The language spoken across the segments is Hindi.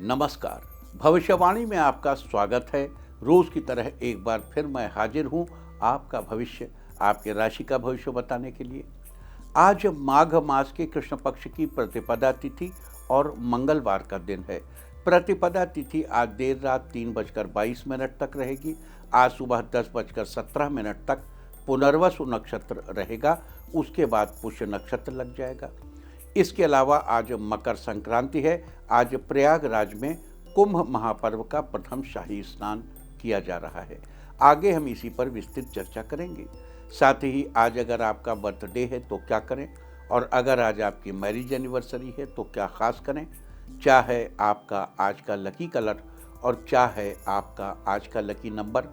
नमस्कार। भविष्यवाणी में आपका स्वागत है। रोज की तरह एक बार फिर मैं हाजिर हूं आपका भविष्य, आपके राशि का भविष्य बताने के लिए। आज माघ मास के कृष्ण पक्ष की प्रतिपदा तिथि और मंगलवार का दिन है। प्रतिपदा तिथि आज देर रात 3:22 तक रहेगी। आज सुबह 10:17 तक पुनर्वसु नक्षत्र रहेगा। उसके बाद पुष्य नक्षत्र लग जाएगा। इसके अलावा आज मकर संक्रांति है। आज प्रयागराज में कुंभ महापर्व का प्रथम शाही स्नान किया जा रहा है। आगे हम इसी पर विस्तृत चर्चा करेंगे। साथ ही आज अगर आपका बर्थडे है तो क्या करें, और अगर आज आपकी मैरिज एनिवर्सरी है तो क्या खास करें, क्या है आपका आज का लकी कलर और क्या है आपका आज का लकी नंबर।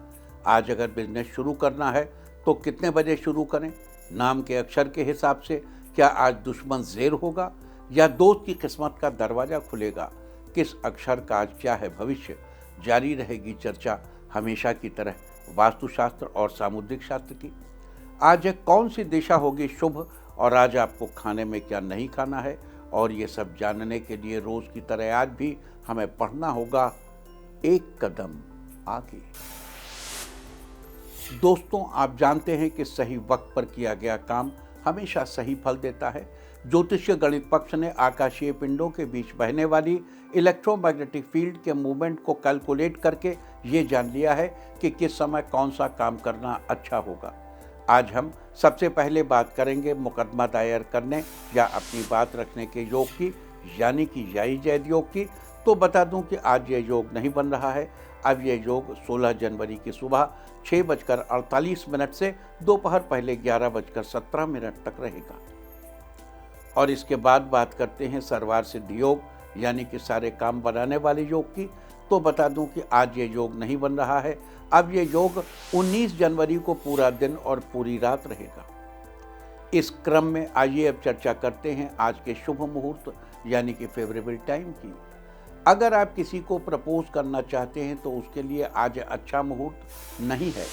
आज अगर बिजनेस शुरू करना है तो कितने बजे शुरू करें, नाम के अक्षर के हिसाब से क्या आज दुश्मन ज़ेर होगा या दोस्त की किस्मत का दरवाज़ा खुलेगा, किस अक्षर का आज क्या है भविष्य। जारी रहेगी चर्चा हमेशा की तरह वास्तुशास्त्र और सामुद्रिक शास्त्र की। आज कौन सी दिशा होगी शुभ और आज आपको खाने में क्या नहीं खाना है, और ये सब जानने के लिए रोज़ की तरह आज भी हमें पढ़ना होगा एक कदम आगे। दोस्तों, आप जानते हैं कि सही वक्त पर किया गया काम हमेशा सही फल देता है। ज्योतिषीय गणित पक्ष ने आकाशीय पिंडों के बीच बहने वाली इलेक्ट्रोमैग्नेटिक फील्ड के मूवमेंट को कैलकुलेट करके ये जान लिया है कि किस समय कौन सा काम करना अच्छा होगा। आज हम सबसे पहले बात करेंगे मुकदमा दायर करने या अपनी बात रखने के योग की, यानी कि याई जैद योग की। तो बता दूं कि आज ये योग नहीं बन रहा है। अब ये योग 16 जनवरी की सुबह 6:48 से दोपहर पहले 11:17 तक रहेगा। और इसके बाद बात करते हैं सर्वार सिद्धि योग, यानी कि सारे काम बनाने वाले योग की। तो बता दूं कि आज ये योग नहीं बन रहा है। अब ये योग 19 जनवरी को पूरा दिन और पूरी रात रहेगा। इस क्रम में आइए अब चर्चा करते हैं आज के शुभ मुहूर्त, यानी कि फेवरेबल टाइम की। अगर आप किसी को प्रपोज करना चाहते हैं तो उसके लिए आज अच्छा मुहूर्त नहीं है।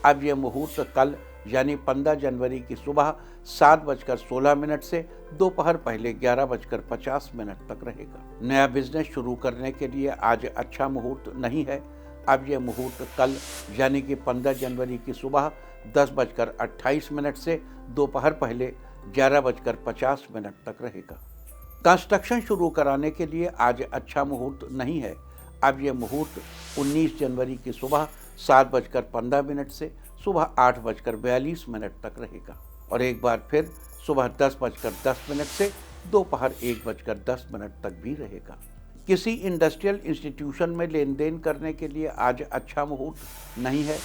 अब यह मुहूर्त कल यानी 15 जनवरी की सुबह 7:16 से दोपहर पहले 11:50 तक रहेगा। नया बिजनेस शुरू करने के लिए आज अच्छा मुहूर्त नहीं है। अब यह मुहूर्त कल यानी कि 15 जनवरी की सुबह 10:28 से दोपहर पहले 11:50 तक रहेगा। कंस्ट्रक्शन शुरू कराने के लिए आज अच्छा मुहूर्त नहीं है। अब यह मुहूर्त 19 जनवरी की सुबह 7:15 से सुबह 8:42 तक रहेगा, और एक बार फिर सुबह 10:10 से दोपहर 1:10 तक भी रहेगा। किसी इंडस्ट्रियल इंस्टीट्यूशन में लेन देन करने के लिए आज अच्छा मुहूर्त नहीं है।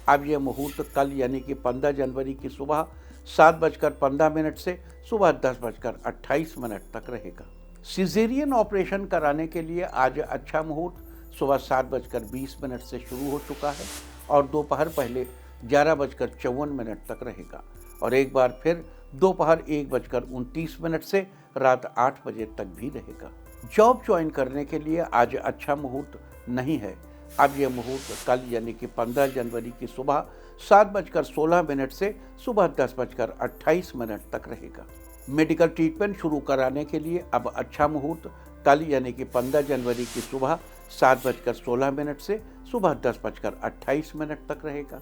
अब यह मुहूर्त कल यानी कि 15 जनवरी की सुबह 7:15 से सुबह 10:28 तक रहेगा। सिजेरियन ऑपरेशन कराने के लिए आज अच्छा मुहूर्त सुबह 7:20 से शुरू हो चुका है और दोपहर पहले 11:54 तक रहेगा, और एक बार फिर दोपहर 1:29 से रात 8 बजे तक भी रहेगा। जॉब ज्वाइन करने के लिए आज अच्छा मुहूर्त नहीं है। अब यह मुहूर्त कल यानी कि 15 जनवरी की सुबह 7:16 से सुबह 10:28 तक रहेगा। मेडिकल ट्रीटमेंट शुरू कराने के लिए अब अच्छा मुहूर्त कल यानी कि 15 जनवरी की सुबह 7:16 से सुबह 10:28 तक रहेगा।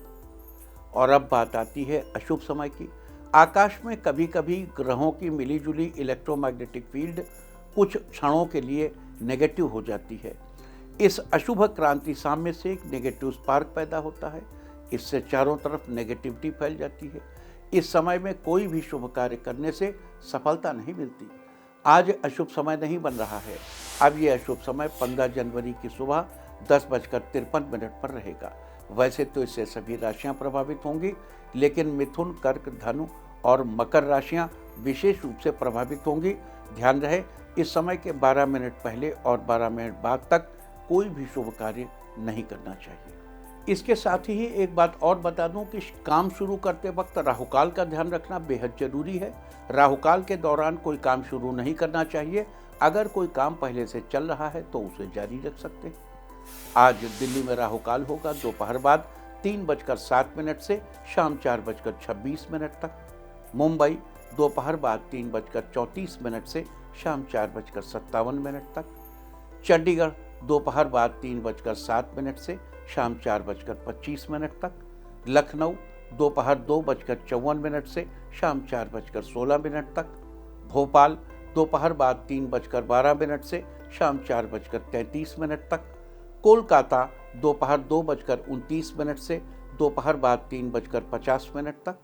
और अब बात आती है अशुभ समय की। आकाश में कभी कभी ग्रहों की मिलीजुली इलेक्ट्रोमैग्नेटिक फील्ड कुछ क्षणों के लिए नेगेटिव हो जाती है। इस अशुभ क्रांति साम्य से एक नेगेटिव स्पार्क पैदा होता है। इससे चारों तरफ नेगेटिविटी फैल जाती है। इस समय में कोई भी शुभ कार्य करने से सफलता नहीं मिलती। आज अशुभ समय नहीं बन रहा है। अब यह अशुभ समय 15 जनवरी की सुबह 10:53 पर रहेगा। वैसे तो इससे सभी राशियां प्रभावित होंगी, लेकिन मिथुन, कर्क, धनु और मकर राशियां विशेष रूप से प्रभावित होंगी। ध्यान रहे, इस समय के 12 मिनट पहले और 12 मिनट बाद तक कोई भी शुभ कार्य नहीं करना चाहिए। इसके साथ ही एक बात और बता दूं कि काम शुरू करते वक्त राहुकाल का ध्यान रखना बेहद जरूरी है। राहुकाल के दौरान कोई काम शुरू नहीं करना चाहिए। अगर कोई काम पहले से चल रहा है तो उसे जारी रख सकते हैं। आज दिल्ली में राहुकाल होगा दोपहर बाद 3:07 से शाम 4:26 तक। मुंबई दोपहर बाद 3:34 से शाम 4:57 तक। चंडीगढ़ दोपहर बाद 3:07 से शाम 4:25 तक। लखनऊ दोपहर 2:54 से शाम 4:16 तक। भोपाल दोपहर बाद 3:12 से शाम 4:33 तक। कोलकाता दोपहर 2:29 से दोपहर बाद 3:50 तक।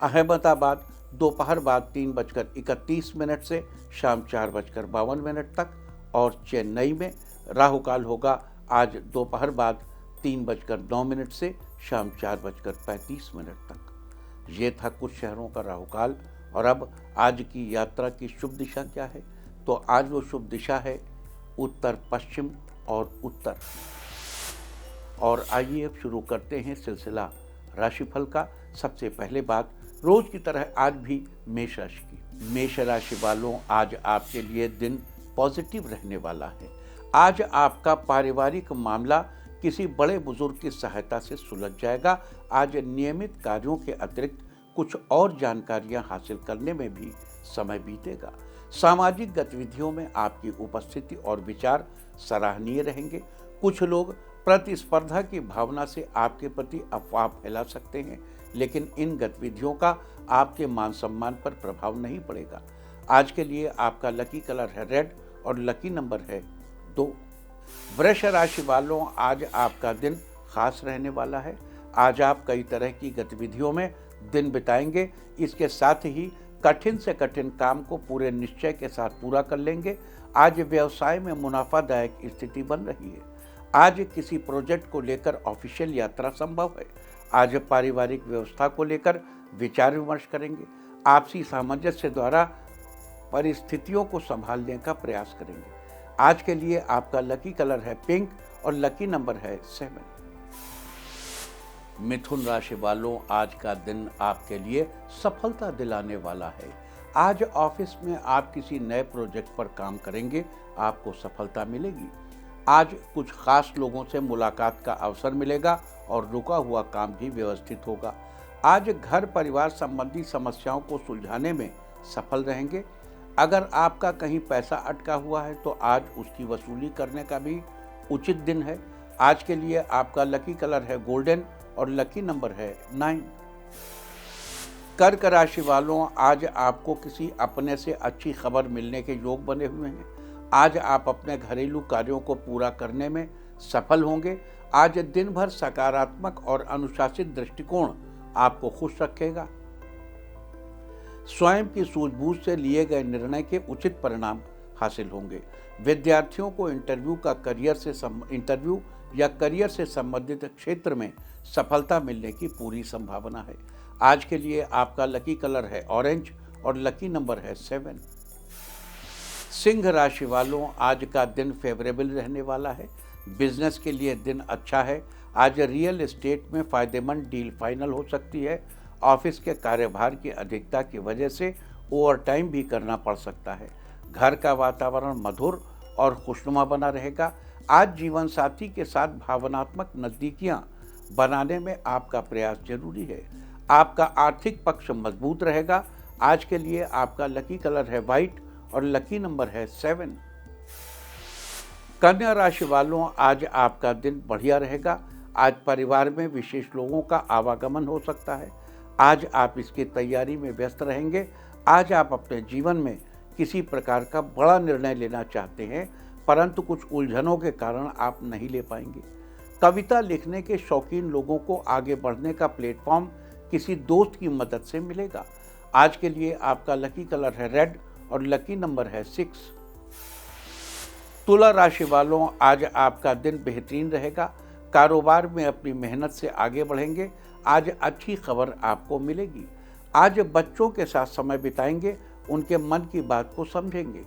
अहमदाबाद दोपहर बाद 3:31 से शाम 4:52 तक। और चेन्नई में राहु काल होगा आज दोपहर बाद 3:09 से शाम 4:35 तक। ये था कुछ शहरों का राहु काल। और अब आज की यात्रा की शुभ दिशा क्या है? तो आज वो शुभ दिशा है उत्तर पश्चिम और उत्तर। और आइए अब शुरू करते हैं सिलसिला राशिफल का। सबसे पहले बात रोज की तरह आज भी मेष राशि की। मेष राशि वालों, आज आपके लिए दिन पॉजिटिव रहने वाला है। आज आपका पारिवारिक मामला किसी बड़े बुजुर्ग की सहायता से सुलझ जाएगा। आज नियमित कार्यों के अतिरिक्त कुछ और जानकारियां हासिल करने में भी समय बीतेगा। सामाजिक गतिविधियों में आपकी उपस्थिति और विचार सराहनीय रहेंगे। कुछ लोग प्रतिस्पर्धा की भावना से आपके प्रति अफवाह फैला सकते हैं, लेकिन इन गतिविधियों का आपके मान सम्मान पर प्रभाव नहीं पड़ेगा। आज के लिए आपका लकी कलर है रेड और लकी नंबर है 2। वृष राशि वालों, आज आपका दिन खास रहने वाला है। आज आप कई तरह की गतिविधियों में दिन बिताएंगे। इसके साथ ही कठिन से कठिन काम को पूरे निश्चय के साथ पूरा कर लेंगे। आज व्यवसाय में मुनाफादायक स्थिति बन रही है। आज किसी प्रोजेक्ट को लेकर ऑफिशियल यात्रा संभव है। आज पारिवारिक व्यवस्था को लेकर विचार विमर्श करेंगे। आपसी सामंजस्य द्वारा परिस्थितियों को संभालने का प्रयास करेंगे। आज के लिए आपका लकी कलर है पिंक और लकी नंबर है 7। मिथुन राशि वालों, आज का दिन आपके लिए सफलता दिलाने वाला है। आज ऑफिस में आप किसी नए प्रोजेक्ट पर काम करेंगे, आपको सफलता मिलेगी। आज कुछ खास लोगों से मुलाकात का अवसर मिलेगा और रुका हुआ काम भी व्यवस्थित होगा। आज घर परिवार संबंधी समस्याओं को सुलझाने में सफल रहेंगे। अगर आपका कहीं पैसा अटका हुआ है तो आज उसकी वसूली करने का भी उचित दिन है। आज के लिए आपका लकी कलर है गोल्डन और लकी नंबर है 9। कर्क राशि वालों, आज आपको किसी अपने से अच्छी खबर मिलने के योग बने हुए हैं। आज आप अपने घरेलू कार्यों को पूरा करने में सफल होंगे। आज दिन भर सकारात्मक और अनुशासित दृष्टिकोण आपको खुश रखेगा। स्वयं की सूझबूझ से लिए गए निर्णय के उचित परिणाम हासिल होंगे। विद्यार्थियों को इंटरव्यू या करियर से संबंधित क्षेत्र में सफलता मिलने की पूरी संभावना है। आज के लिए आपका लकी कलर है ऑरेंज और लकी नंबर है 7। सिंह राशि वालों, आज का दिन फेवरेबल रहने वाला है। बिजनेस के लिए दिन अच्छा है। आज रियल एस्टेट में फायदेमंद डील फाइनल हो सकती है। ऑफिस के कार्यभार की अधिकता की वजह से ओवरटाइम भी करना पड़ सकता है। घर का वातावरण मधुर और खुशनुमा बना रहेगा। आज जीवन साथी के साथ भावनात्मक नज़दीकियां बनाने में आपका प्रयास जरूरी है। आपका आर्थिक पक्ष मजबूत रहेगा। आज के लिए आपका लकी कलर है वाइट और लकी नंबर है 7। कन्या राशि वालों, आज आपका दिन बढ़िया रहेगा। आज परिवार में विशेष लोगों का आवागमन हो सकता है। आज आप इसकी तैयारी में व्यस्त रहेंगे। आज आप अपने जीवन में किसी प्रकार का बड़ा निर्णय लेना चाहते हैं, परंतु कुछ उलझनों के कारण आप नहीं ले पाएंगे। कविता लिखने के शौकीन लोगों को आगे बढ़ने का प्लेटफॉर्म किसी दोस्त की मदद से मिलेगा। आज के लिए आपका लकी कलर है रेड और लकी नंबर है 6। तुला राशि वालों, आज आपका दिन बेहतरीन रहेगा। कारोबार में अपनी मेहनत से आगे बढ़ेंगे। आज अच्छी खबर आपको मिलेगी। आज बच्चों के साथ समय बिताएंगे, उनके मन की बात को समझेंगे।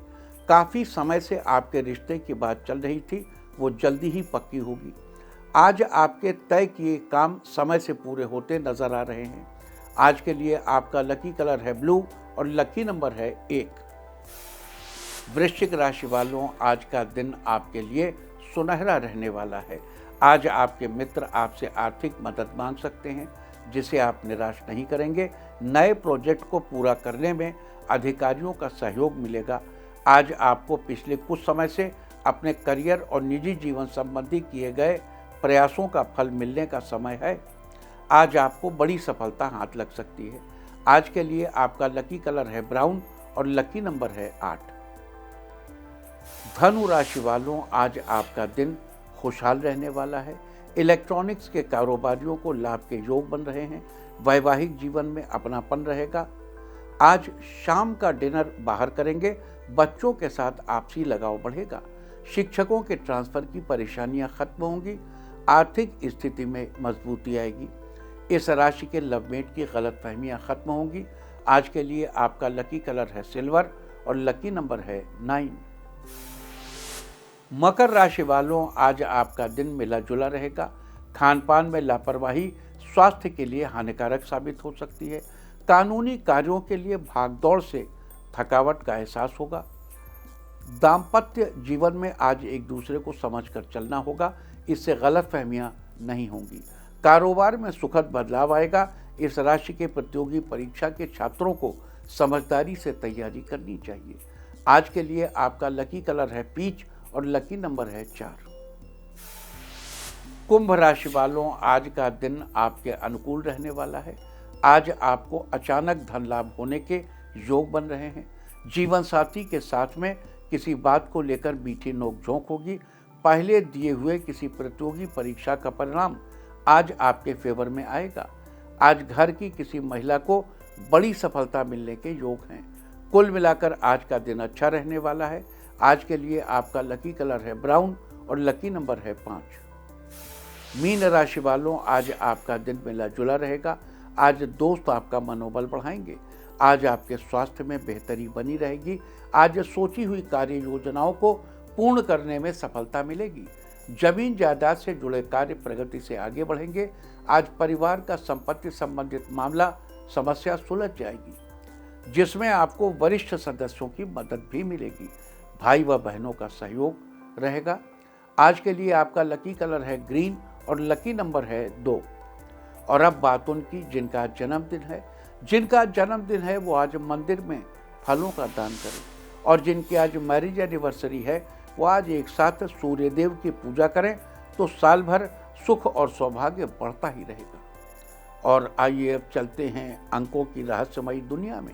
काफ़ी समय से आपके रिश्ते की बात चल रही थी, वो जल्दी ही पक्की होगी। आज आपके तय किए काम समय से पूरे होते नजर आ रहे हैं। आज के लिए आपका लकी कलर है ब्लू और लकी नंबर है 1। वृश्चिक राशि वालों, आज का दिन आपके लिए सुनहरा रहने वाला है। आज आपके मित्र आपसे आर्थिक मदद मांग सकते हैं, जिसे आप निराश नहीं करेंगे। नए प्रोजेक्ट को पूरा करने में अधिकारियों का सहयोग मिलेगा। आज आपको पिछले कुछ समय से अपने करियर और निजी जीवन संबंधी किए गए प्रयासों का फल मिलने का समय है। आज आपको बड़ी सफलता हाथ लग सकती है। आज के लिए आपका लकी कलर है ब्राउन और लकी नंबर है 8। धनु राशि वालों, आज आपका दिन खुशहाल रहने वाला है। इलेक्ट्रॉनिक्स के कारोबारियों को लाभ के योग बन रहे हैं। वैवाहिक जीवन में अपनापन रहेगा। आज शाम का डिनर बाहर करेंगे। बच्चों के साथ आपसी लगाव बढ़ेगा। शिक्षकों के ट्रांसफर की परेशानियां खत्म होंगी। आर्थिक स्थिति में मजबूती आएगी। इस राशि के लवमेट की गलतफहमियां खत्म होंगी। आज के लिए आपका लकी कलर है सिल्वर और लकी नंबर है 9। मकर राशि वालों, आज आपका दिन मिला जुला रहेगा। खान पान में लापरवाही स्वास्थ्य के लिए हानिकारक साबित हो सकती है। कानूनी कार्यों के लिए भागदौड़ से थकावट का एहसास होगा। दाम्पत्य जीवन में आज एक दूसरे को समझकर चलना होगा। इससे गलतफहमियां नहीं होंगी। कारोबार में सुखद बदलाव आएगा। इस राशि के प्रतियोगी परीक्षा के छात्रों को समझदारी से तैयारी करनी चाहिए। आज के लिए आपका लकी कलर है पीच और लकी नंबर है 4। कुंभ राशि वालों, आज का दिन आपके अनुकूल रहने वाला है। आज आपको अचानक धन लाभ होने के योग बन रहे हैं। जीवन साथी के साथ में किसी बात को लेकर मीठी नोकझोंक होगी। पहले दिए हुए किसी प्रतियोगी परीक्षा का परिणाम आज आपके फेवर में आएगा। आज घर की किसी महिला को बड़ी सफलता मिलने के योग हैं। कुल मिलाकर आज का दिन अच्छा रहने वाला है। आज के लिए आपका लकी कलर है ब्राउन और लकी नंबर है 5। मीन राशि वालों, आज आपका दिन मिला जुला रहेगा। आज दोस्त आपका मनोबल बढ़ाएंगे। आज आपके स्वास्थ्य में बेहतरी बनी रहेगी। आज सोची हुई कार्य योजनाओं को पूर्ण करने में सफलता मिलेगी। जमीन जायदाद से जुड़े कार्य प्रगति से आगे बढ़ेंगे। आज परिवार का संपत्ति संबंधित मामला समस्या सुलझ जाएगी, जिसमें आपको वरिष्ठ सदस्यों की मदद भी मिलेगी। भाई व बहनों का सहयोग रहेगा। आज के लिए आपका लकी कलर है ग्रीन और लकी नंबर है 2। और अब बात उनकी जिनका जन्मदिन है। जिनका जन्मदिन है वो आज मंदिर में फलों का दान करें। और जिनकी आज मैरिज एनिवर्सरी है वो आज एक साथ सूर्यदेव की पूजा करें, तो साल भर सुख और सौभाग्य बढ़ता ही रहेगा। और आइए अब चलते हैं अंकों की रहस्यमयी दुनिया में।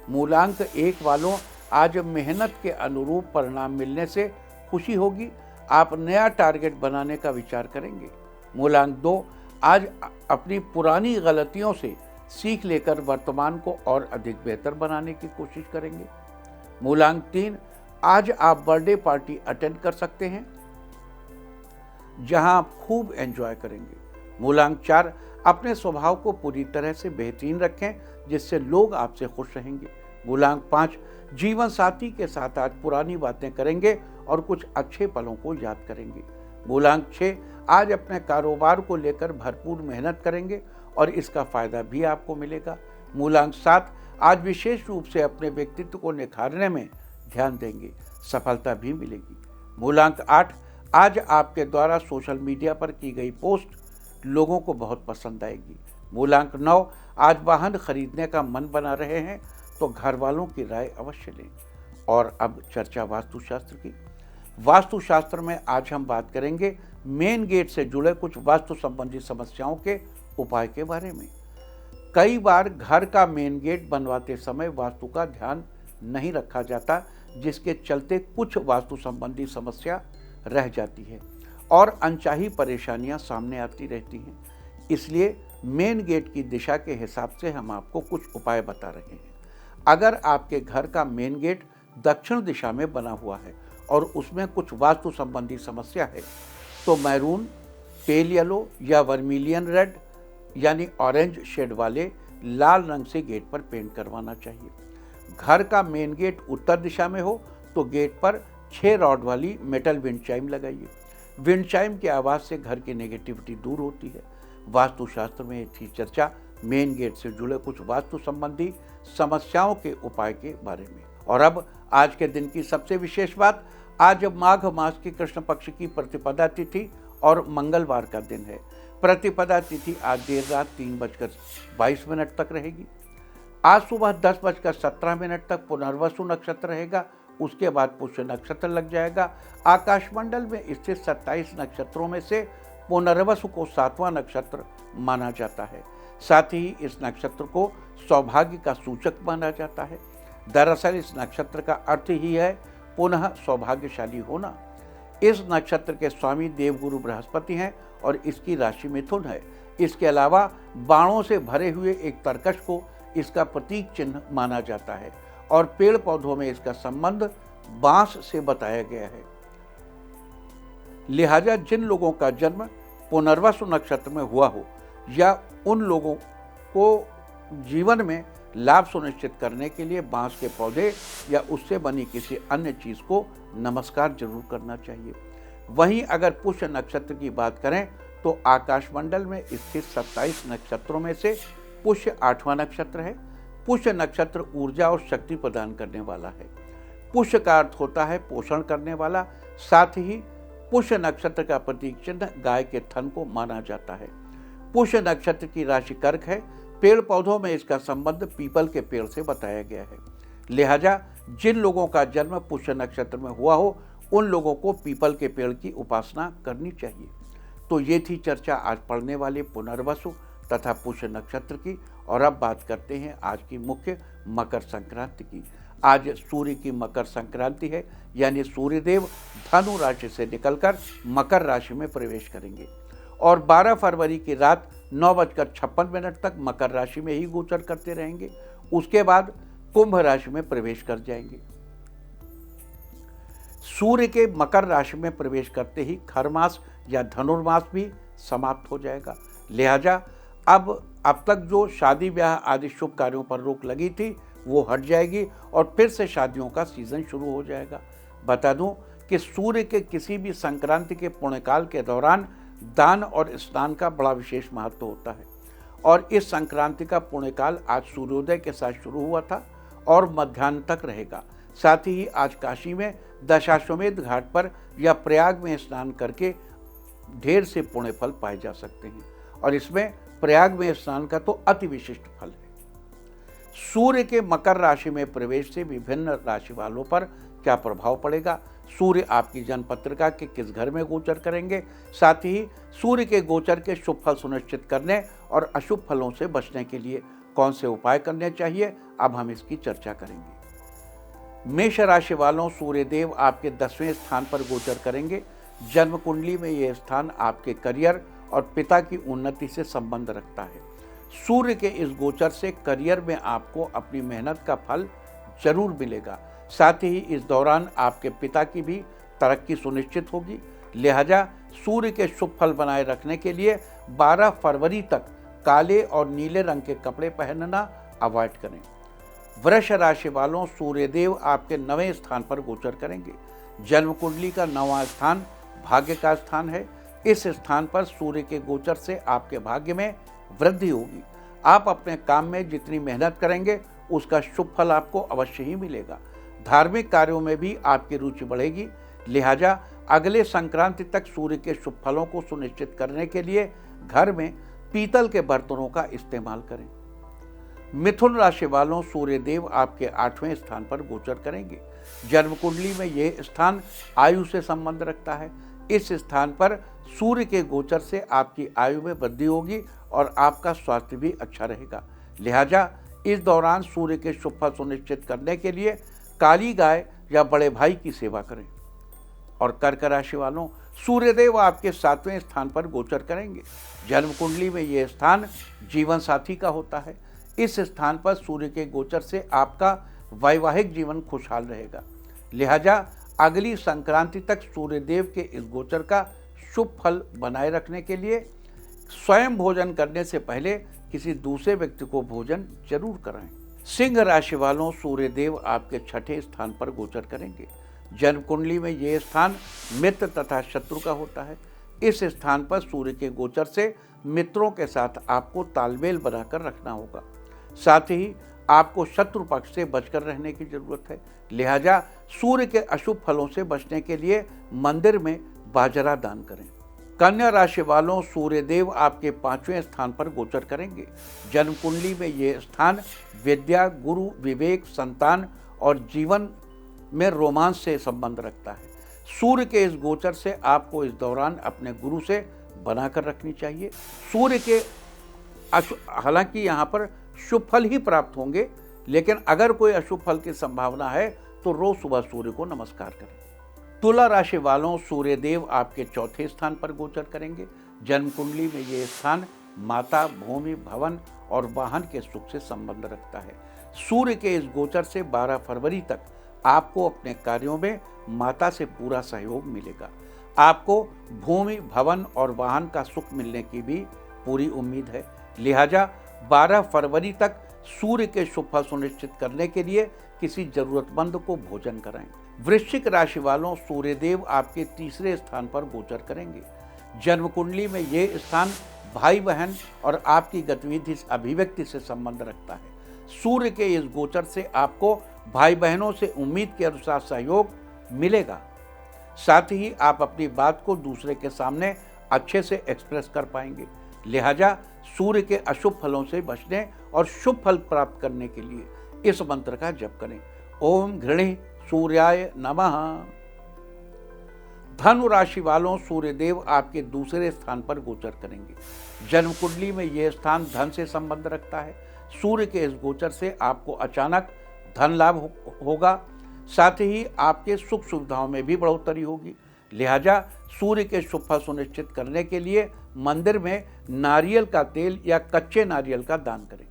मूलांक 1 वालों, आज मेहनत के अनुरूप परिणाम मिलने से खुशी होगी। आप नया टारगेट बनाने का विचार करेंगे। मूलांक 2, आज अपनी पुरानी गलतियों से सीख लेकर वर्तमान को और अधिक बेहतर बनाने की कोशिश करेंगे। मूलांक 3, आज आप बर्थडे पार्टी अटेंड कर सकते हैं, जहां आप खूब एंजॉय करेंगे। मूलांक 4, अपने स्वभाव को पूरी तरह से बेहतरीन रखें, जिससे लोग आपसे खुश रहेंगे। मूलांक 5, जीवन साथी के साथ आज पुरानी बातें करेंगे और कुछ अच्छे पलों को याद करेंगे। मूलांक 6, आज अपने कारोबार को लेकर भरपूर मेहनत करेंगे और इसका फायदा भी आपको मिलेगा। मूलांक 7, आज विशेष रूप से अपने व्यक्तित्व को निखारने में ध्यान देंगे, सफलता भी मिलेगी। मूलांक 8, आज आपके द्वारा सोशल मीडिया पर की गई पोस्ट लोगों को बहुत पसंद आएगी। मूलांक 9, आज वाहन खरीदने का मन बना रहे हैं तो घर वालों की राय अवश्य लें। और अब चर्चा वास्तुशास्त्र की। वास्तुशास्त्र में आज हम बात करेंगे मेन गेट से जुड़े कुछ वास्तु संबंधी समस्याओं के उपाय के बारे में। कई बार घर का मेन गेट बनवाते समय वास्तु का ध्यान नहीं रखा जाता, जिसके चलते कुछ वास्तु संबंधी समस्या रह जाती है और अनचाही परेशानियां सामने आती रहती हैं। इसलिए मेन गेट की दिशा के हिसाब से हम आपको कुछ उपाय बता रहे हैं। अगर आपके घर का मेन गेट दक्षिण दिशा में बना हुआ है और उसमें कुछ वास्तु संबंधी समस्या है, तो मैरून, पेल येलो या वर्मिलियन रेड यानी ऑरेंज शेड वाले लाल रंग से गेट पर पेंट करवाना चाहिए। घर का मेन गेट उत्तर दिशा में हो तो गेट पर 6 रॉड वाली मेटल विंड चाइम लगाइए। विंड चाइम की आवाज़ से घर की नेगेटिविटी दूर होती है। वास्तुशास्त्र में थी चर्चा मेन गेट से जुड़े कुछ वास्तु संबंधी समस्याओं के उपाय के बारे में। और अब आज के दिन की सबसे विशेष बात, आज माघ मास की कृष्ण पक्ष की प्रतिपदा तिथि और मंगलवार का दिन है। प्रतिपदा तिथि आज देर रात 3:22 तक रहेगी। आज सुबह 10:17 तक पुनर्वसु नक्षत्र रहेगा उसके बाद पुष्य नक्षत्र लग जाएगा। आकाशमंडल में स्थित 27 नक्षत्रों में से पुनर्वसु को 7वां नक्षत्र माना जाता है। साथ ही इस नक्षत्र को सौभाग्य का सूचक माना जाता है। दरअसल इस नक्षत्र का अर्थ ही है पुनः सौभाग्यशाली होना। इस नक्षत्र के स्वामी देवगुरु बृहस्पति हैं और इसकी राशि मिथुन है। इसके अलावा बाणों से भरे हुए एक तरकश को इसका प्रतीक चिन्ह माना जाता है और पेड़ पौधों में इसका संबंध बांस से बताया गया है। लिहाजा जिन लोगों का जन्म पुनर्वसु नक्षत्र में हुआ हो या उन लोगों को जीवन में लाभ सुनिश्चित करने के लिए बांस के पौधे या उससे बनी किसी अन्य चीज को नमस्कार जरूर करना चाहिए। वहीं अगर पुष्य नक्षत्र की बात करें तो आकाशमंडल में स्थित 27 नक्षत्रों में से पुष्य 8वां नक्षत्र है। पुष्य नक्षत्र ऊर्जा और शक्ति प्रदान करने वाला है। पुष्य का अर्थ होता है पोषण करने वाला। साथ ही पुष्य नक्षत्र का प्रतीक चिन्ह गाय के थन को माना जाता है। पुष्य नक्षत्र की राशि कर्क है। पेड़ पौधों में इसका संबंध पीपल के पेड़ से बताया गया है। लिहाजा जिन लोगों का जन्म पुष्य नक्षत्र में हुआ हो उन लोगों को पीपल के पेड़ की उपासना करनी चाहिए। तो ये थी चर्चा आज पढ़ने वाले पुनर्वसु तथा पुष्य नक्षत्र की। और अब बात करते हैं आज की मुख्य मकर संक्रांति की। आज सूर्य की मकर संक्रांति है, यानी सूर्यदेव धनु राशि से निकलकर मकर राशि में प्रवेश करेंगे और 12 फरवरी की रात 9:56 तक मकर राशि में ही गोचर करते रहेंगे। उसके बाद कुंभ राशि में प्रवेश कर जाएंगे। सूर्य के मकर राशि में प्रवेश करते ही खर मास या धनुर्मास भी समाप्त हो जाएगा। लिहाजा अब तक जो शादी ब्याह आदि शुभ कार्यों पर रोक लगी थी वो हट जाएगी और फिर से शादियों का सीजन शुरू हो जाएगा। बता दूं कि सूर्य के किसी भी संक्रांति के पुण्यकाल के दौरान दान और स्नान का बड़ा विशेष महत्व होता है और इस संक्रांति का पुण्यकाल आज सूर्योदय के साथ शुरू हुआ था और मध्याह्न तक रहेगा। साथ ही आज काशी में दशाश्वमेध घाट पर या प्रयाग में स्नान करके ढेर से पुण्य फल पाए जा सकते हैं और इसमें प्रयाग में स्नान का तो अति विशिष्ट फल है। सूर्य के मकर राशि में प्रवेश से विभिन्न राशि वालों पर क्या प्रभाव पड़ेगा, सूर्य आपकी जन्म पत्रिका के किस घर में गोचर करेंगे, साथ ही सूर्य के गोचर के शुभ फल सुनिश्चित करने और अशुभ फलों से बचने के लिए कौन से उपाय करने चाहिए, अब हम इसकी चर्चा करेंगे। मेष राशि वालों, सूर्यदेव आपके 10वें स्थान पर गोचर करेंगे। जन्म कुंडली में यह स्थान आपके करियर और पिता की उन्नति से संबंध रखता है। सूर्य के इस गोचर से करियर में आपको अपनी मेहनत का फल जरूर मिलेगा। साथ ही इस दौरान आपके पिता की भी तरक्की सुनिश्चित होगी। लिहाजा सूर्य के शुभ फल बनाए रखने के लिए 12 फरवरी तक काले और नीले रंग के कपड़े पहनना अवॉइड करें। वृष राशि वालों, सूर्यदेव आपके 9वें स्थान पर गोचर करेंगे। जन्म कुंडली का 9वां स्थान भाग्य का स्थान है। इस स्थान पर सूर्य के गोचर से आपके भाग्य में वृद्धि होगी। आप अपने काम में जितनी मेहनत करेंगे उसका शुभ फल आपको अवश्य ही मिलेगा। धार्मिक कार्यों में भी आपकी रुचि बढ़ेगी। लिहाजा अगले संक्रांति तक सूर्य के शुभ फलों को सुनिश्चित करने के लिए घर में पीतल के बर्तनों का इस्तेमाल करें। मिथुन राशि वालों, सूर्यदेव आपके 8वें स्थान पर गोचर करेंगे। जन्म कुंडली में यह स्थान आयु से संबंध रखता है। इस स्थान पर सूर्य के गोचर से आपकी आयु में वृद्धि होगी और आपका स्वास्थ्य भी अच्छा रहेगा। लिहाजा इस दौरान सूर्य के शुभ फल सुनिश्चित करने के लिए काली गाय या बड़े भाई की सेवा करें। और कर्क राशि वालों, सूर्यदेव आपके 7वें स्थान पर गोचर करेंगे। जन्म कुंडली में यह स्थान जीवन साथी का होता है। इस स्थान पर सूर्य के गोचर से आपका वैवाहिक जीवन खुशहाल रहेगा। लिहाजा अगली संक्रांति तक सूर्यदेव के इस गोचर का शुभ फल बनाए रखने के लिए स्वयं भोजन करने से पहले किसी दूसरे व्यक्ति को भोजन जरूर कराएं। सिंह राशि वालों, सूर्यदेव आपके 6ठे स्थान पर गोचर करेंगे। जन्म कुंडली में यह स्थान मित्र तथा शत्रु का होता है। इस स्थान पर सूर्य के गोचर से मित्रों के साथ आपको तालमेल बनाकर रखना होगा। साथ ही आपको शत्रु पक्ष से बचकर रहने की जरूरत है। लिहाजा सूर्य के अशुभ फलों से बचने के लिए मंदिर में बाजरा दान करें। कन्या राशि वालों, सूर्यदेव आपके 5वें स्थान पर गोचर करेंगे। जन्म कुंडली में यह स्थान विद्या, गुरु, विवेक, संतान और जीवन में रोमांस से संबंध रखता है। सूर्य के इस गोचर से आपको इस दौरान अपने गुरु से बनाकर रखनी चाहिए। सूर्य के हालांकि यहाँ पर शुभ फल ही प्राप्त होंगे, लेकिन अगर कोई अशुभ फल की संभावना है तो रोज सुबह सूर्य को नमस्कार करें। तुला राशि वालों, सूर्य देव आपके चौथे स्थान पर गोचर करेंगे। जन्म कुंडली में ये स्थान माता, भूमि, भवन और वाहन के सुख से संबंध रखता है। सूर्य के इस गोचर से 12 फरवरी तक आपको अपने कार्यों में माता से पूरा सहयोग मिलेगा। आपको भूमि, भवन और वाहन का सुख मिलने की भी पूरी उम्मीद है। लिहाजा 12 फरवरी तक सूर्य के शुभ फल सुनिश्चित करने के लिए किसी जरूरतमंद को भोजन कराएं। वृश्चिक राशि वालों, सूर्य देव आपके तीसरे स्थान पर गोचर करेंगे। जन्म कुंडली में ये स्थान भाई बहन और आपकी गतिविधि अभिव्यक्ति से संबंध रखता है। सूर्य के इस गोचर से आपको भाई बहनों से उम्मीद के अनुसार सहयोग मिलेगा। साथ ही आप अपनी बात को दूसरे के सामने अच्छे से एक्सप्रेस कर पाएंगे। लिहाजा सूर्य के अशुभ फलों से बचने और शुभ फल प्राप्त करने के लिए इस मंत्र का जप करें। ओम घृणी सूर्याय नमः। धनु राशि वालों, सूर्य देव आपके दूसरे स्थान पर गोचर करेंगे। जन्म कुंडली में यह स्थान धन से संबंध रखता है। सूर्य के इस गोचर से आपको अचानक धन लाभ होगा। साथ ही आपके सुख सुविधाओं में भी बढ़ोतरी होगी। लिहाजा सूर्य के शुभ फल सुनिश्चित करने के लिए मंदिर में नारियल का तेल या कच्चे नारियल का दान करें।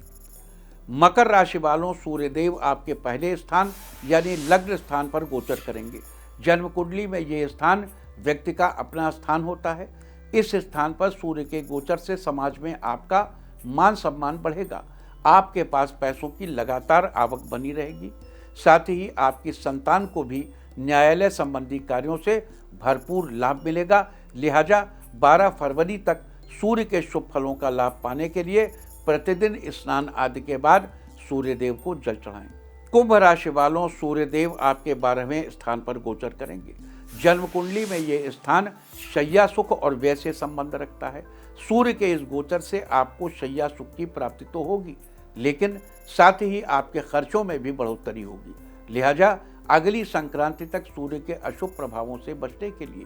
मकर राशि वालों, सूर्य देव आपके पहले स्थान यानी लग्न स्थान पर गोचर करेंगे। जन्म कुंडली में ये स्थान व्यक्ति का अपना स्थान होता है। इस स्थान पर सूर्य के गोचर से समाज में आपका मान सम्मान बढ़ेगा। आपके पास पैसों की लगातार आवक बनी रहेगी। साथ ही आपकी संतान को भी न्यायालय संबंधी कार्यों से भरपूर लाभ मिलेगा। लिहाजा 12 फरवरी तक सूर्य के शुभ फलों का लाभ पाने के लिए प्रतिदिन स्नान आदि के बाद सूर्य देव को जल चढ़ाएं। कुंभ राशि वालों, सूर्य देव आपके 12वें स्थान पर गोचर करेंगे। जन्म कुंडली में ये स्थान शैया सुख और व्यय से संबंध रखता है। सूर्य के इस गोचर से आपको शैया सुख की प्राप्ति तो होगी, लेकिन साथ ही आपके खर्चों में भी बढ़ोतरी होगी। लिहाजा अगली संक्रांति तक सूर्य के अशुभ प्रभावों से बचने के लिए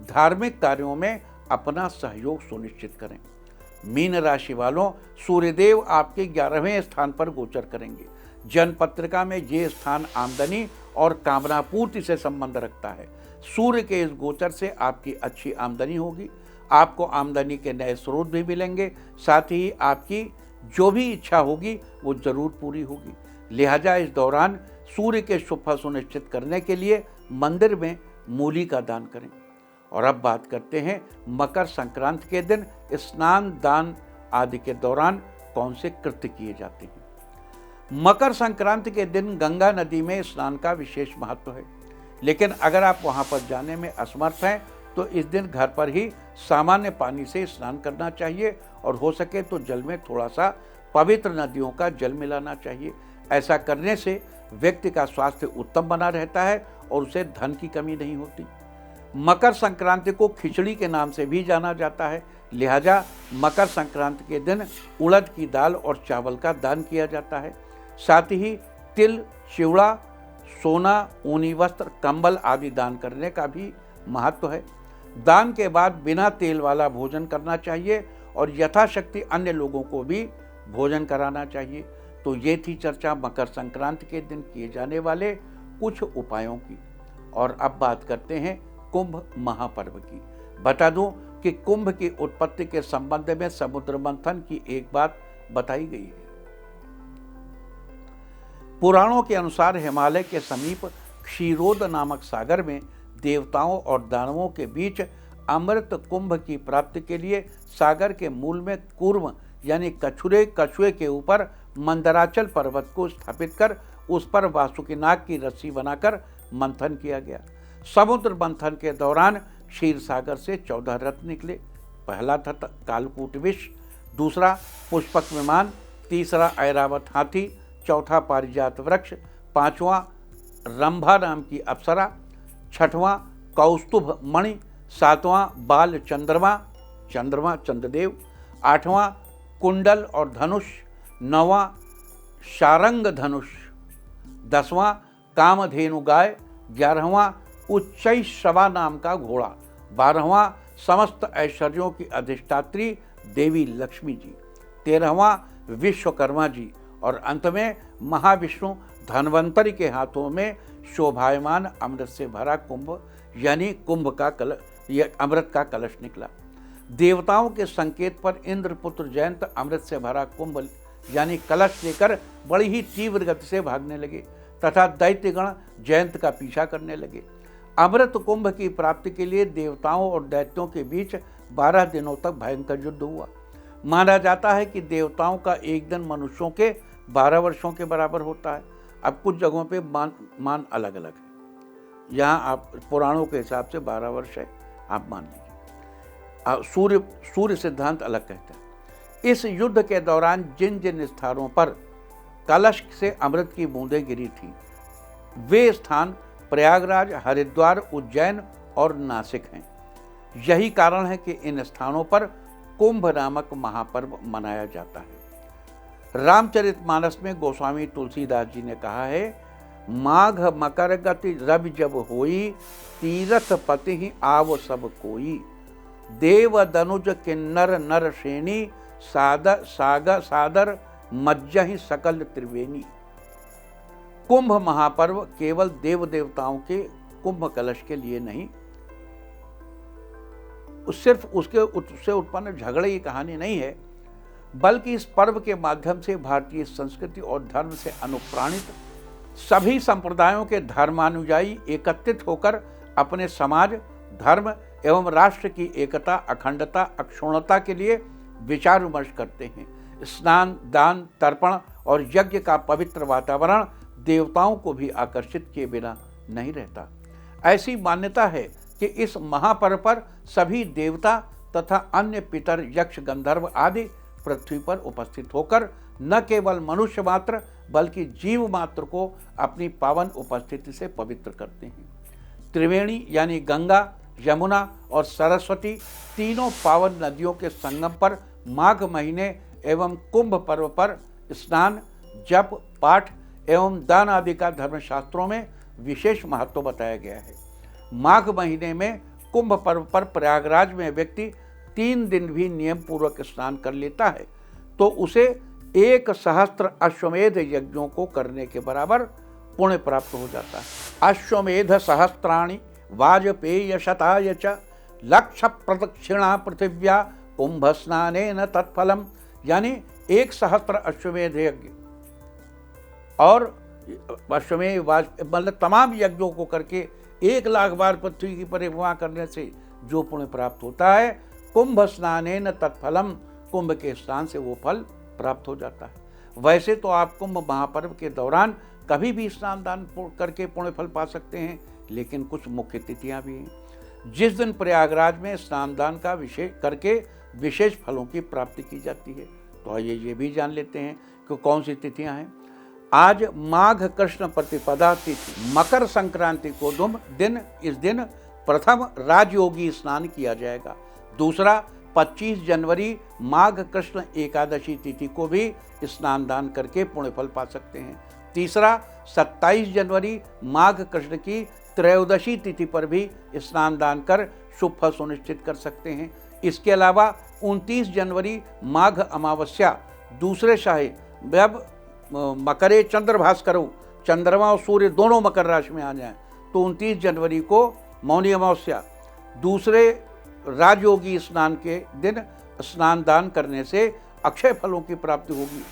धार्मिक कार्यों में अपना सहयोग सुनिश्चित करें। मीन राशि वालों, सूर्यदेव आपके 11वें स्थान पर गोचर करेंगे। जन्म पत्रिका में ये स्थान आमदनी और कामना पूर्ति से संबंध रखता है। सूर्य के इस गोचर से आपकी अच्छी आमदनी होगी। आपको आमदनी के नए स्रोत भी मिलेंगे। साथ ही आपकी जो भी इच्छा होगी वो जरूर पूरी होगी। लिहाजा इस दौरान सूर्य के शुभ फल सुनिश्चित करने के लिए मंदिर में मूली का दान करें। और अब बात करते हैं मकर संक्रांति के दिन स्नान, दान आदि के दौरान कौन से कृत्य किए जाते हैं। मकर संक्रांति के दिन गंगा नदी में स्नान का विशेष महत्व है, लेकिन अगर आप वहां पर जाने में असमर्थ हैं तो इस दिन घर पर ही सामान्य पानी से स्नान करना चाहिए और हो सके तो जल में थोड़ा सा पवित्र नदियों का जल मिलाना चाहिए। ऐसा करने से व्यक्ति का स्वास्थ्य उत्तम बना रहता है और उसे धन की कमी नहीं होती। मकर संक्रांति को खिचड़ी के नाम से भी जाना जाता है। लिहाजा मकर संक्रांति के दिन उड़द की दाल और चावल का दान किया जाता है। साथ ही तिल, चिवड़ा, सोना, ऊनी वस्त्र, कंबल आदि दान करने का भी महत्व है। दान के बाद बिना तेल वाला भोजन करना चाहिए और यथाशक्ति अन्य लोगों को भी भोजन कराना चाहिए। तो ये थी चर्चा मकर संक्रांति के दिन किए जाने वाले कुछ उपायों की। और अब बात करते हैं कुंभ महापर्व की। बता दूं कि कुंभ की उत्पत्ति के संबंध में समुद्र मंथन की एक बात बताई गई है। पुराणों के अनुसार हिमालय के समीप क्षीरोद नामक सागर में देवताओं और दानवों के बीच अमृत कुंभ की प्राप्ति के लिए सागर के मूल में कूर्म यानी कछुए के ऊपर मंदराचल पर्वत को स्थापित कर उस पर वासुकीनाग की रस्सी बनाकर मंथन किया गया। समुद्र मंथन के दौरान क्षीर सागर से 14 रत्न निकले। पहला था कालकूट विष, दूसरा पुष्पक विमान, तीसरा ऐरावत हाथी, चौथा पारिजात वृक्ष, पांचवा रंभा नाम की अप्सरा, छठवां कौस्तुभ मणि, सातवां बाल चंद्रमा चंद्रदेव, आठवां कुंडल और धनुष, नौवां शारंग धनुष, 10वां कामधेनु गाय, 11वां उच्चैःश्रवा नाम का घोड़ा, 12वां समस्त ऐश्वर्यों की अधिष्ठात्री देवी लक्ष्मी जी, 13वां विश्वकर्मा जी और अंत में महाविष्णु धन्वंतरि के हाथों में शोभायमान अमृत से भरा कुंभ यानी कुंभ का अमृत का कलश निकला। देवताओं के संकेत पर इंद्रपुत्र जयंत अमृत से भरा कुंभ यानी कलश लेकर बड़ी ही तीव्र गति से भागने लगे तथा दैत्यगण जयंत का पीछा करने लगे। अमृत कुंभ की प्राप्ति के लिए देवताओं और दैत्यों के बीच 12 दिनों तक भयंकर युद्ध हुआ। माना जाता है कि देवताओं का एक दिन मनुष्यों के 12 वर्षों के बराबर होता है। अब कुछ जगहों पे मान अलग अलग है। यहाँ आप पुराणों के हिसाब से 12 वर्ष है, आप मान लीजिए। सूर्य सिद्धांत अलग कहते हैं। इस युद्ध के दौरान जिन जिन स्थानों पर कलश से अमृत की बूंदें गिरी थी वे स्थान प्रयागराज, हरिद्वार, उज्जैन और नासिक हैं। यही कारण है कि इन स्थानों पर कुंभ नामक महापर्व मनाया जाता है। रामचरितमानस में गोस्वामी तुलसीदास जी ने कहा है, माघ मकर गति रवि जब होई, तीरथ पति ही आव सब कोई। देव दनुज किन्नर नर श्रेणी, सादर मज्जहि सकल त्रिवेणी। कुंभ महापर्व केवल देव देवताओं के कुंभ कलश के लिए नहीं, सिर्फ उससे उत्पन्न झगड़े की कहानी नहीं है, बल्कि इस पर्व के माध्यम से भारतीय संस्कृति और धर्म से अनुप्राणित सभी संप्रदायों के धर्मानुयायी एकत्रित होकर अपने समाज, धर्म एवं राष्ट्र की एकता, अखंडता, अक्षुण्णता के लिए विचार विमर्श करते हैं। स्नान, दान, तर्पण और यज्ञ का पवित्र वातावरण देवताओं को भी आकर्षित किए बिना नहीं रहता। ऐसी मान्यता है कि इस महापर्व पर सभी देवता तथा अन्य पितर, यक्ष, गंधर्व आदि पृथ्वी पर उपस्थित होकर न केवल मनुष्य मात्र बल्कि जीव मात्र को अपनी पावन उपस्थिति से पवित्र करते हैं। त्रिवेणी यानी गंगा, यमुना और सरस्वती तीनों पावन नदियों के संगम पर माघ महीने एवं कुंभ पर्व पर स्नान, जप, पाठ एवं दान आदि का धर्मशास्त्रों में विशेष महत्व बताया गया है। माघ महीने में कुंभ पर्व पर प्रयागराज में व्यक्ति 3 दिन भी नियम पूर्वक स्नान कर लेता है तो उसे 1,000 अश्वमेध यज्ञों को करने के बराबर पुण्य प्राप्त हो जाता है। अश्वमेध सहस्त्राणि वाजपेय शताय च लक्ष प्रदक्षिणा पृथिव्या कुंभ स्नानेन तत्फलम, यानी 1,000 अश्वमेध यज्ञ और अश्वमेध मतलब तमाम यज्ञों को करके 1,00,000 बार पृथ्वी की परिक्रमा करने से जो पुण्य प्राप्त होता है, कुंभ स्नानेन तत्फलम, कुंभ के स्नान से वो फल प्राप्त हो जाता है। वैसे तो आप कुंभ महापर्व के दौरान कभी भी स्नान दान करके पुण्य फल पा सकते हैं, लेकिन कुछ मुख्य तिथियां भी हैं जिस दिन प्रयागराज में स्नान दान का विशेष फलों की प्राप्ति की जाती है। तो आइए ये भी जान लेते हैं कि कौन सी तिथियां हैं। आज माघ कृष्ण प्रतिपदा तिथि मकर संक्रांति को इस दिन प्रथम राजयोगी स्नान किया जाएगा। दूसरा 25 जनवरी माघ कृष्ण एकादशी तिथि को भी स्नान दान करके पुण्य फल पा सकते हैं। तीसरा 27 जनवरी माघ कृष्ण की त्रयोदशी तिथि पर भी स्नान दान कर शुभ फल सुनिश्चित कर सकते हैं। इसके अलावा 29 जनवरी माघ अमावस्या दूसरे शाही जब मकरे चंद्रभास्करो, चंद्रमा और सूर्य दोनों मकर राशि में आ जाएं तो 29 जनवरी को मौनी अमावस्या दूसरे राजयोगी स्नान के दिन स्नान दान करने से अक्षय फलों की प्राप्ति होगी।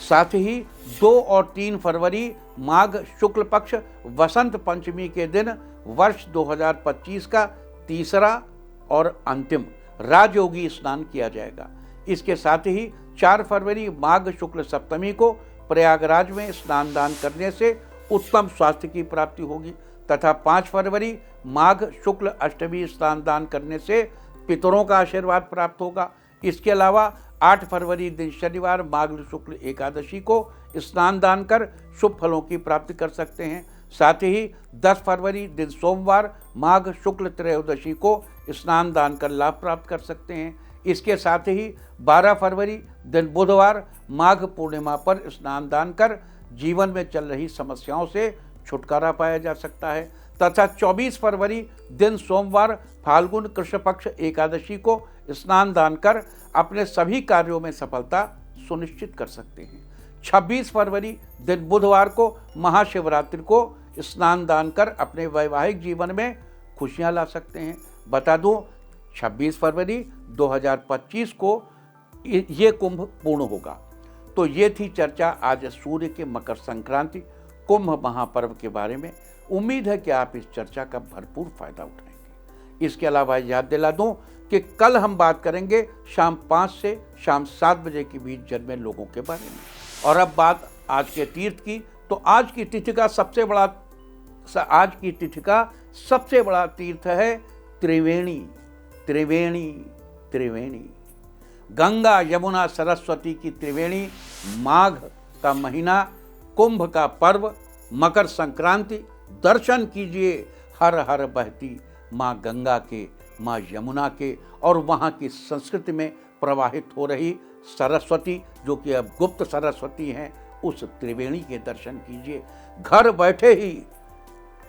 साथ ही 2 और 3 फरवरी माघ शुक्ल पक्ष वसंत पंचमी के दिन वर्ष 2025 का तीसरा और अंतिम राजयोगी स्नान किया जाएगा। इसके साथ ही 4 फरवरी माघ शुक्ल सप्तमी को प्रयागराज में स्नान दान करने से उत्तम स्वास्थ्य की प्राप्ति होगी तथा 5 फरवरी माघ शुक्ल अष्टमी स्नान दान करने से पितरों का आशीर्वाद प्राप्त होगा। इसके अलावा 8 फरवरी दिन शनिवार माघ शुक्ल एकादशी को स्नान दान कर शुभ फलों की प्राप्ति कर सकते हैं। साथ ही 10 फरवरी दिन सोमवार माघ शुक्ल त्रयोदशी को स्नान दान कर लाभ प्राप्त कर सकते हैं। इसके साथ ही 12 फरवरी दिन बुधवार माघ पूर्णिमा पर स्नान दान कर जीवन में चल रही समस्याओं से छुटकारा पाया जा सकता है तथा 24 फरवरी दिन सोमवार फाल्गुन कृष्ण पक्ष एकादशी को स्नान दान कर अपने सभी कार्यों में सफलता सुनिश्चित कर सकते हैं। 26 फरवरी दिन बुधवार को महाशिवरात्रि को स्नान दान कर अपने वैवाहिक जीवन में खुशियां ला सकते हैं। बता दूं 26 फरवरी 2025 को ये कुंभ पूर्ण होगा। तो ये थी चर्चा आज सूर्य के मकर संक्रांति कुंभ महापर्व के बारे में। उम्मीद है कि आप इस चर्चा का भरपूर फायदा उठाएंगे। इसके अलावा याद दिला दूं कि कल हम बात करेंगे शाम 5 से शाम 7 बजे के बीच जन्मे लोगों के बारे में। और अब बात आज के तीर्थ की, तो आज की तिथि का सबसे बड़ा तीर्थ है त्रिवेणी। त्रिवेणी त्रिवेणी गंगा यमुना सरस्वती की त्रिवेणी, माघ का महीना, कुंभ का पर्व, मकर संक्रांति। दर्शन कीजिए हर हर बहती माँ गंगा के, माँ यमुना के और वहाँ की संस्कृति में प्रवाहित हो रही सरस्वती, जो कि अब गुप्त सरस्वती हैं, उस त्रिवेणी के दर्शन कीजिए। घर बैठे ही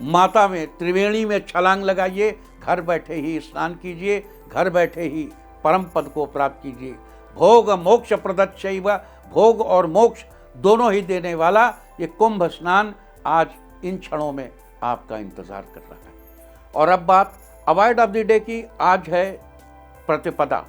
माता में त्रिवेणी में छलांग लगाइए, घर बैठे ही स्नान कीजिए, घर बैठे ही परम पद को प्राप्त कीजिए। भोग मोक्ष प्रदच्छैव, भोग और मोक्ष दोनों ही देने वाला ये कुंभ स्नान आज इन क्षणों में आपका इंतजार कर रहा है। और अब बात अवॉर्ड ऑफ द डे की। आज है प्रतिपदा,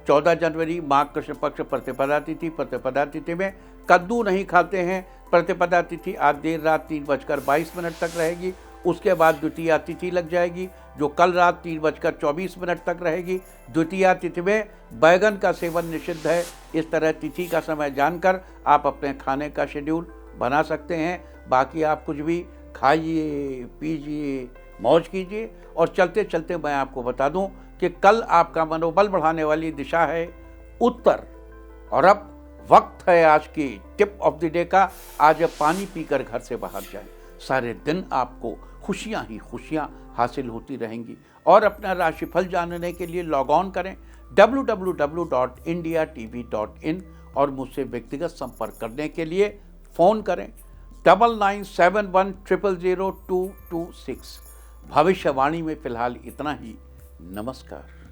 14 जनवरी माघ कृष्ण पक्ष प्रतिपदा तिथि। प्रतिपदा तिथि में कद्दू नहीं खाते हैं। प्रतिपदा तिथि आज देर रात 3:22 तक रहेगी। उसके बाद द्वितीया तिथि लग जाएगी, जो कल रात 3:24 तक रहेगी। द्वितीया तिथि में बैगन का सेवन निषिद्ध है। इस तरह तिथि का समय जानकर आप अपने खाने का शेड्यूल बना सकते हैं। बाकी आप कुछ भी खाइए, पीजिए, मौज कीजिए। और चलते चलते मैं आपको बता दूं कि कल आपका मनोबल बढ़ाने वाली दिशा है उत्तर। और अब वक्त है आज की टिप ऑफ द डे का। आज पानी पीकर घर से बाहर जाए, सारे दिन आपको खुशियां ही खुशियां हासिल होती रहेंगी। और अपना राशिफल जानने के लिए लॉग ऑन करें www.indiatv.in और मुझसे व्यक्तिगत संपर्क करने के लिए फ़ोन करें 9971000226। भविष्यवाणी में फिलहाल इतना ही। नमस्कार।